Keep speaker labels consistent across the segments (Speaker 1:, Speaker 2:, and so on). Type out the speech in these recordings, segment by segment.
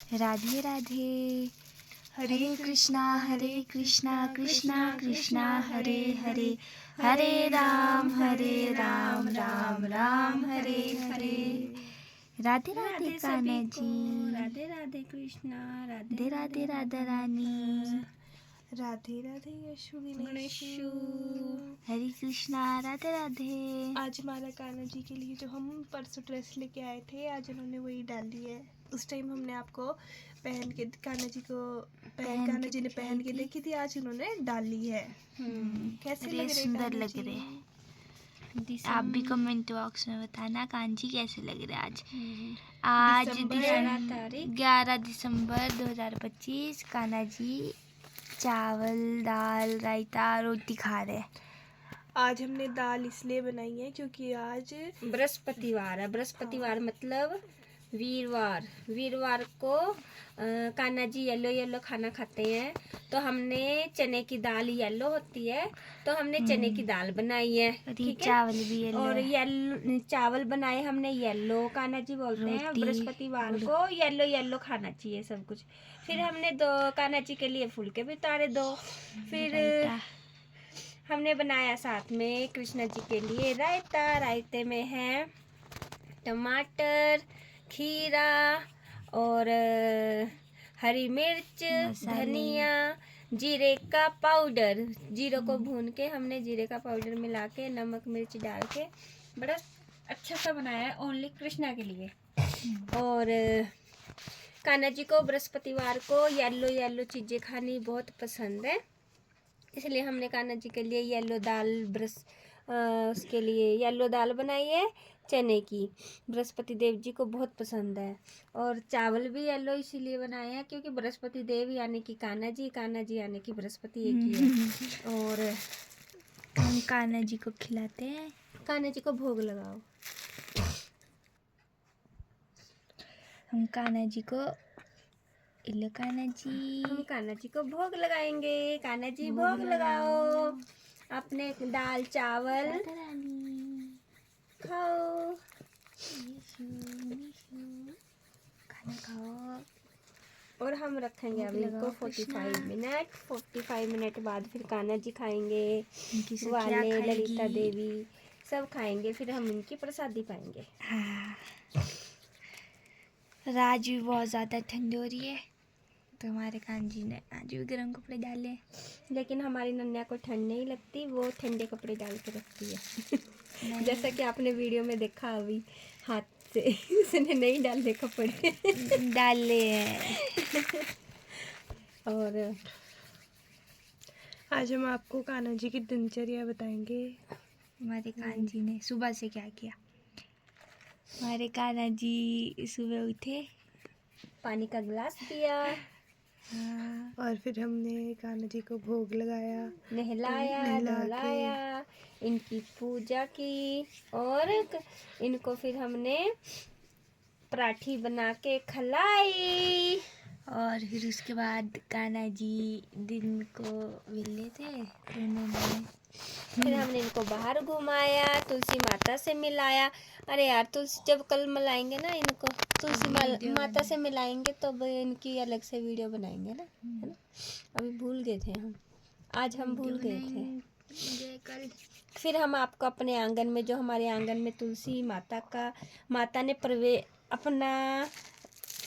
Speaker 1: राधे राधे। हरे कृष्णा कृष्णा कृष्णा हरे हरे, हरे राम राम राम हरे हरे। राधे राधे कान्हा जी,
Speaker 2: राधे राधे कृष्णा,
Speaker 1: राधे राधे राधा रानी,
Speaker 3: राधे राधे यशु गणेशु।
Speaker 1: हरे कृष्णा राधे राधे।
Speaker 3: आज हमारा कान्हा जी के लिए जो हम परसों ड्रेस लेके आए थे, आज उन्होंने वही डाली है। उस टाइम हमने आपको पहन के कान्हा जी को कान्हा जी ने पहन के देखी थी, आज उन्होंने डाली है। कैसे लग रहे
Speaker 1: सुंदर
Speaker 3: कान्हा
Speaker 1: लग
Speaker 3: जी?
Speaker 1: रहे। आप भी कमेंट बॉक्स में बताना कान्हा जी कैसे लग रहे आज। 11 दिसंबर 2025। कान्हा जी चावल दाल रायता रोटी खा रहे।
Speaker 3: आज हमने दाल इसलिए बनाई है क्योंकि आज
Speaker 2: बृहस्पतिवार है। बृहस्पतिवार मतलब वीरवार को कान्हा जी येलो येलो खाना खाते हैं, तो हमने चने की दाल येलो होती है, तो हमने चने की दाल बनाई है। ठीक है,
Speaker 1: चावल भी येलो
Speaker 2: और येलो चावल बनाए हमने येलो। कान्हा जी बोलते हैं बृहस्पतिवार को येलो येलो खाना चाहिए सब कुछ। फिर हमने दो कान्हा जी के लिए फुलके भी उतारे दो। फिर हमने बनाया साथ में कृष्ण जी के लिए रायता। रायते में है टमाटर, खीरा और हरी मिर्च, धनिया, जीरे का पाउडर। जीरे को भून के हमने जीरे का पाउडर मिला के नमक मिर्च डाल के बड़ा अच्छा सा बनाया है, ओनली कृष्णा के लिए। और कान्हा जी को बृहस्पतिवार को येलो येलो चीज़ें खानी बहुत पसंद है, इसलिए हमने कान्हा जी के लिए येलो दाल उसके लिए येलो दाल बनाई है चने की। बृहस्पति देव जी को बहुत पसंद है। और चावल भी येलो इसीलिए बनाए हैं क्योंकि बृहस्पति देव यानी कि कान्हा जी यानी कि बृहस्पति एक ही है। और
Speaker 1: हम कान्हा जी को खिलाते हैं।
Speaker 2: कान्हा जी को भोग लगाओ।
Speaker 1: हम कान्हा जी को कान्हा जी,
Speaker 2: हम कान्हा जी को भोग लगाएंगे। कान्हा जी भोग लगाओ अपने दाल चावल खाओ,
Speaker 1: खाना खाओ।
Speaker 2: और हम रखेंगे अभी इनको 45 मिनट बाद फिर कान्हा जी खाएंगे, वाले ललिता देवी सब खाएंगे, फिर हम इनकी प्रसादी पाएंगे।
Speaker 1: हाँ। आज भी बहुत ज़्यादा ठंड हो रही है, तो हमारे कान्हा जी ने आज भी गर्म कपड़े डाले।
Speaker 2: लेकिन हमारी नन्या को ठंड नहीं लगती, वो ठंडे कपड़े डाल के रखती है। जैसा कि आपने वीडियो में देखा, अभी हाथ से उसने नहीं डाले कपड़े
Speaker 1: डाले हैं।
Speaker 2: और
Speaker 3: आज हम आपको कान्हा जी की दिनचर्या बताएंगे।
Speaker 1: हमारे कान्हा जी ने सुबह से क्या किया। हमारे कान्हा जी सुबह उठे,
Speaker 2: पानी का गिलास पिया,
Speaker 3: और फिर हमने कान्हा जी को भोग लगाया,
Speaker 2: नहलाया धुलाया, इनकी पूजा की, और इनको फिर हमने पराठी बना के खिलाई।
Speaker 1: और फिर उसके बाद कान्हा जी दिन को मिले थे, तो उन्होंने
Speaker 2: फिर हमने इनको बाहर घुमाया, तुलसी माता से मिलाया। अरे यार, तुलसी जब कल मिलाएंगे ना, इनको तुलसी माता से मिलाएंगे तो इनकी अलग से वीडियो बनाएंगे ना, है ना। अभी भूल गए थे हम, आज हम भूल गए थे।
Speaker 1: कल
Speaker 2: फिर हम आपको अपने आंगन में, जो हमारे आंगन में तुलसी माता ने अपना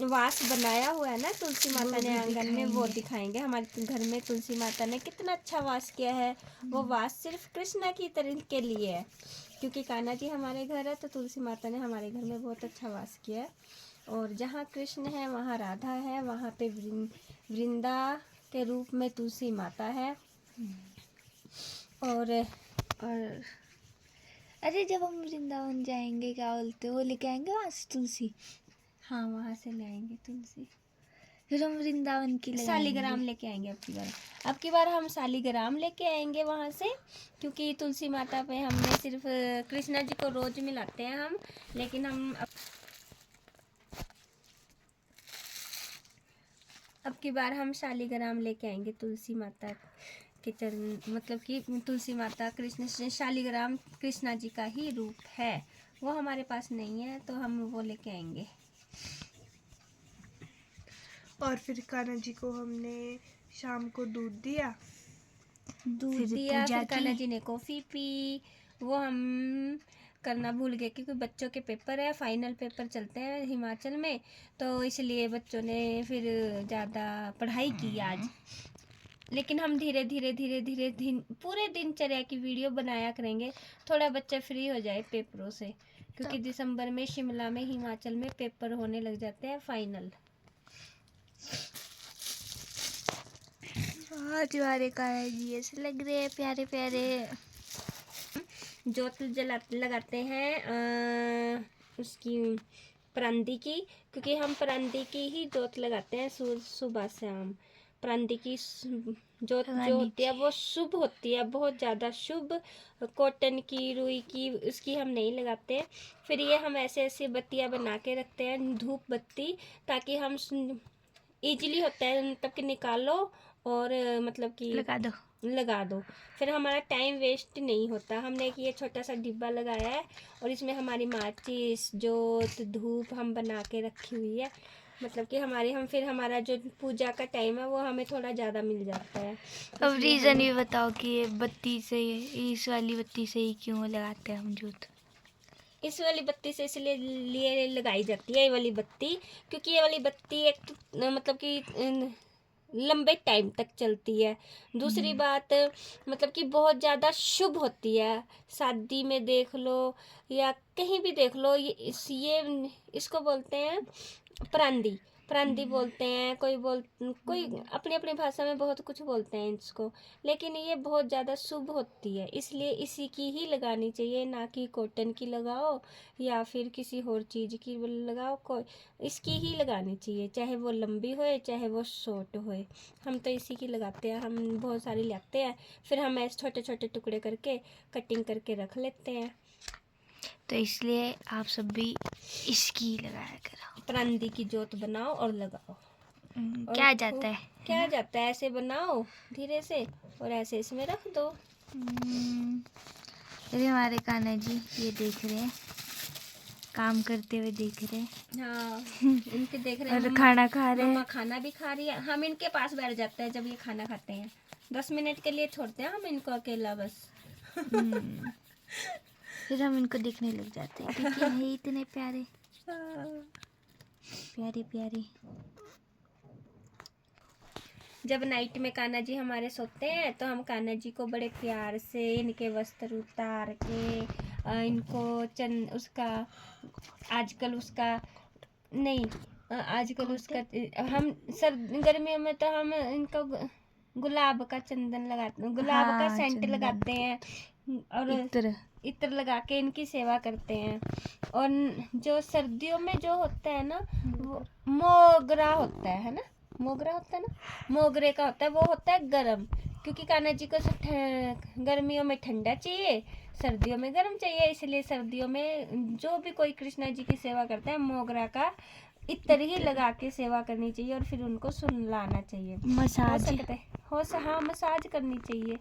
Speaker 2: वास बनाया हुआ है ना, तुलसी माता ने आंगन में, वो दिखाएंगे। हमारे घर में तुलसी माता ने कितना अच्छा वास किया है। वो वास सिर्फ कृष्णा की तरह के लिए है, क्योंकि कान्हा जी हमारे घर है, तो तुलसी माता ने हमारे घर में बहुत अच्छा वास किया है। और जहाँ कृष्ण है वहाँ राधा है, वहाँ पे वृंदा के रूप में तुलसी माता है। और
Speaker 1: अरे जब हम वृंदावन जाएंगे, क्या बोलते हो, लेके आएंगे वहाँ से तुलसी।
Speaker 2: हाँ, वहाँ से ले आएंगे तुलसी,
Speaker 1: फिर हम वृंदावन की
Speaker 2: शालीग्राम लेके आएंगे। अब की बार हम शालीग्राम लेके आएंगे वहाँ से, क्योंकि तुलसी माता पे हमने सिर्फ कृष्णा जी को रोज मिलाते हैं हम, लेकिन हम अब की बार हम शालीग्राम लेके आएंगे तुलसी माता के चरण, मतलब कि तुलसी माता कृष्ण से, शालीग्राम कृष्णा जी का ही रूप है, वो हमारे पास नहीं है, तो हम वो लेके आएंगे।
Speaker 3: और फिर कान्हा जी को हमने शाम को दूध दिया।
Speaker 2: दूध दिया, फिर कान्हा जी ने कॉफ़ी पी। वो हम करना भूल गए क्योंकि बच्चों के पेपर है, फाइनल पेपर चलते हैं हिमाचल में, तो इसलिए बच्चों ने फिर ज़्यादा पढ़ाई की आज। लेकिन हम धीरे धीरे पूरे दिनचर्या की वीडियो बनाया करेंगे, थोड़ा बच्चा फ्री हो जाए पेपरों से, क्योंकि दिसंबर में शिमला में हिमाचल में पेपर होने लग जाते हैं फाइनल।
Speaker 1: आज हमारे कान्हा जी ऐसे लग रहे हैं प्यारे प्यारे।
Speaker 2: जोत लगाते हैं उसकी परांदी की, क्योंकि हम परांदी की ही जोत लगाते हैं सुबह शाम। परांदी की जोत जो होती है वो शुभ होती है, बहुत ज़्यादा शुभ। कॉटन की, रुई की, उसकी हम नहीं लगाते। फिर ये हम ऐसे ऐसे बत्तियाँ बना के रखते हैं, धूप बत्ती, ताकि हम ईजिली होता है, मतलब कि निकालो और मतलब कि लगा दो। फिर हमारा टाइम वेस्ट नहीं होता। हमने एक ये छोटा सा डिब्बा लगाया है और इसमें हमारी माचिस, जोत, धूप हम बना के रखी हुई है, मतलब कि फिर हमारा जो पूजा का टाइम है वो हमें थोड़ा ज़्यादा मिल जाता है।
Speaker 1: अब रीज़न ये बताओ कि ये बत्ती से, इस वाली बत्ती से ही क्यों लगाते हैं हम जोत?
Speaker 2: इस वाली बत्ती से इसलिए लगाई जाती है ये वाली बत्ती, क्योंकि ये वाली बत्ती एक तो मतलब कि लंबे टाइम तक चलती है। दूसरी बात, मतलब कि बहुत ज़्यादा शुभ होती है। शादी में देख लो या कहीं भी देख लो, इसको बोलते हैं परांदी। परांदी बोलते हैं, कोई अपनी अपनी भाषा में बहुत कुछ बोलते हैं इसको, लेकिन ये बहुत ज़्यादा शुभ होती है, इसलिए इसी की ही लगानी चाहिए, ना कि कॉटन की लगाओ या फिर किसी और चीज़ की लगाओ। कोई इसकी ही लगानी चाहिए, चाहे वो लंबी होए चाहे वो शॉर्ट होए। हम तो इसी की लगाते हैं, हम बहुत सारी लाते हैं, फिर हम ऐसे छोटे छोटे टुकड़े करके कटिंग करके रख लेते हैं।
Speaker 1: तो इसलिए आप सब भी इसकी लगाया करो।
Speaker 2: परांदी की जोत बनाओ और लगाओ।
Speaker 1: क्या जाता है?
Speaker 2: क्या जाता है, ऐसे बनाओ धीरे से और ऐसे इसमें रख दो।
Speaker 1: अरे हमारे कान्हा जी ये देख रहे हैं, काम करते हुए देख रहे हैं।
Speaker 2: हाँ, इनके देख रहे हैं,
Speaker 1: और खाना खा रहे हैं।
Speaker 2: मम्मा खाना भी खा रही है। हम इनके पास बैठ जाते हैं जब ये खाना खाते हैं, 10 मिनट के लिए छोड़ते हैं हम इनको अकेला बस।
Speaker 1: फिर हम इनको देखने लग जाते हैं क्योंकि है इतने प्यारे प्यारे प्यारे।
Speaker 2: जब नाइट में कान्हा जी हमारे सोते हैं तो हम कान्हा जी को बड़े प्यार से इनके वस्त्र उतार के इनको आजकल हम गर्मियों में तो हम इनको गुलाब का चंदन लगाते हैं, गुलाब का सेंट लगाते हैं और इत्र लगा के इनकी सेवा करते हैं। और जो सर्दियों में जो होता है ना, वो मोगरा होता है ना, मोगरे का होता है, वो होता है गरम, क्योंकि कान्हा जी को गर्मियों में ठंडा चाहिए, सर्दियों में गर्म चाहिए, इसलिए सर्दियों में जो भी कोई कृष्णा जी की सेवा करता है मोगरा का इत्र ही लगा के सेवा करनी चाहिए और फिर उनको सुलाना चाहिए। हाँ, मसाज करनी चाहिए।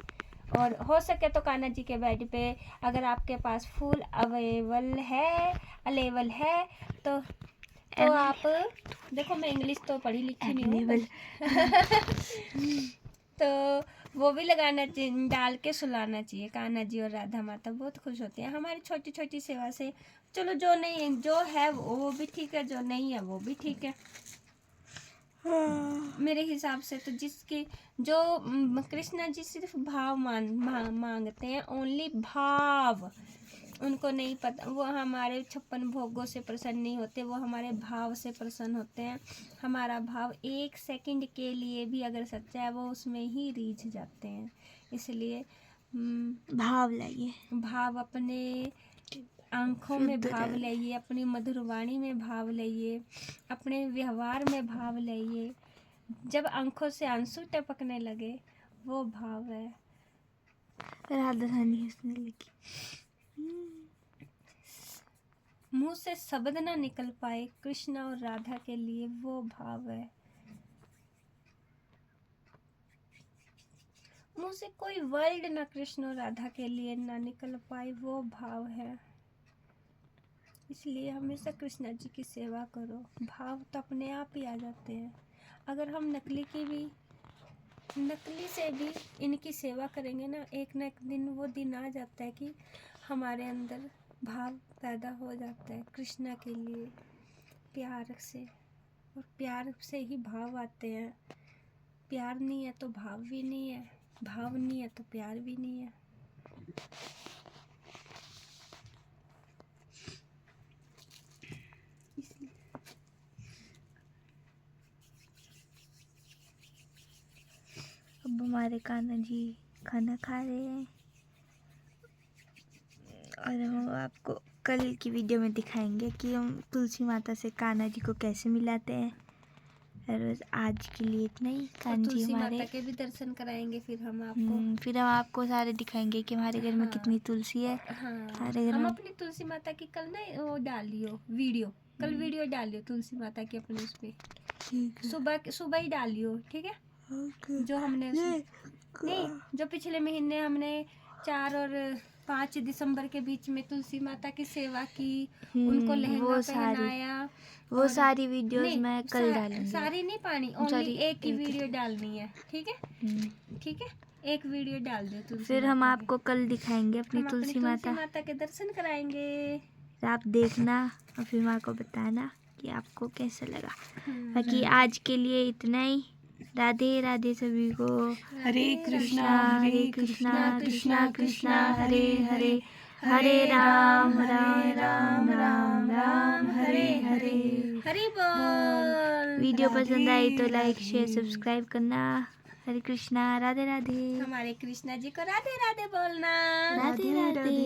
Speaker 2: और हो सके तो कान्हा जी के बेड पे अगर आपके पास फूल अवेलेबल है तो आप देखो, मैं इंग्लिश तो पढ़ी लिखी नहीं हूँ तो वो भी लगाना चाहिए, डाल के सुलाना चाहिए। कान्हा जी और राधा माता बहुत खुश होती हैं हमारी छोटी छोटी सेवा से। चलो, जो है वो भी ठीक है, जो नहीं है वो भी ठीक है। मेरे हिसाब से तो जो कृष्णा जी सिर्फ भाव मांगते हैं, ओनली भाव। उनको नहीं पता, वो हमारे 56 भोगों से प्रसन्न नहीं होते, वो हमारे भाव से प्रसन्न होते हैं। हमारा भाव 1 सेकंड के लिए भी अगर सच्चा है वो उसमें ही रीझ जाते हैं। इसलिए
Speaker 1: भाव लाइए,
Speaker 2: भाव अपने आंखों में भाव लाइए, अपनी मधुर वाणी में भाव लाइए, अपने व्यवहार में भाव लाइए। जब आंखों से आंसू टपकने लगे वो भाव है।
Speaker 1: राधा रानी हंसने लगी।
Speaker 2: मुंह से शब्द ना निकल पाए कृष्णा और राधा के लिए, वो भाव है। मुंह से कोई वर्ड ना कृष्ण और राधा के लिए ना निकल पाए, वो भाव है। इसलिए हमेशा कृष्णा जी की सेवा करो, भाव तो अपने आप ही आ जाते हैं। अगर हम नकली से भी इनकी सेवा करेंगे ना एक दिन वो दिन आ जाता है कि हमारे अंदर भाव पैदा हो जाता है कृष्णा के लिए, प्यार से। और प्यार से ही भाव आते हैं। प्यार नहीं है तो भाव भी नहीं है, भाव नहीं है तो प्यार भी नहीं है।
Speaker 1: अब हमारे कान्हा जी खाना खा रहे हैं और हम आपको कल की वीडियो में दिखाएंगे कि हम तुलसी माता से कान्हा जी को कैसे मिलाते हैं। और आज के लिए इतना ही। कान्हा जी
Speaker 2: तुलसी
Speaker 1: हमारे
Speaker 2: माता के भी दर्शन कराएंगे फिर हम आपको।
Speaker 1: फिर हम आपको सारे दिखाएंगे कि हमारे घर में
Speaker 2: हाँ।
Speaker 1: कितनी तुलसी है।
Speaker 2: हाँ,
Speaker 1: हमारे घर
Speaker 2: हम
Speaker 1: में
Speaker 2: अपनी तुलसी माता की कल ना वो डालियो वीडियो, कल वीडियो डालियो तुलसी माता की अपने उस पे सुबह ही डालियो, ठीक है। जो हमने नहीं, जो पिछले महीने हमने 4 और 5 दिसंबर के बीच में तुलसी माता की सेवा की, उनको लहंगा पहनाया,
Speaker 1: वो सारी वीडियोस
Speaker 2: नहीं,
Speaker 1: मैं कल डालूंगी।
Speaker 2: सारी नहीं पानी, ओनली एक ही वीडियो डालनी है, ठीक है। ठीक है, एक वीडियो डाल दो तुलसी
Speaker 1: फिर हम
Speaker 2: माता की।
Speaker 1: आपको कल दिखाएंगे अपनी
Speaker 2: हम
Speaker 1: तुलसी
Speaker 2: अपनी
Speaker 1: माता।
Speaker 2: के दर्शन कराएंगे।
Speaker 1: आप देखना और फिर माँ को बताना कि आपको कैसा लगा। बाकी आज के लिए इतना ही। राधे राधे सभी को।
Speaker 3: हरे कृष्णा
Speaker 1: कृष्णा कृष्णा हरे हरे, हरे राम राम राम राम राम हरे हरे।
Speaker 2: हरि बोल।
Speaker 1: वीडियो पसंद आई तो लाइक शेयर सब्सक्राइब करना। हरे कृष्णा, राधे राधे।
Speaker 2: हमारे कृष्णा जी को राधे राधे बोलना।
Speaker 1: राधे राधे।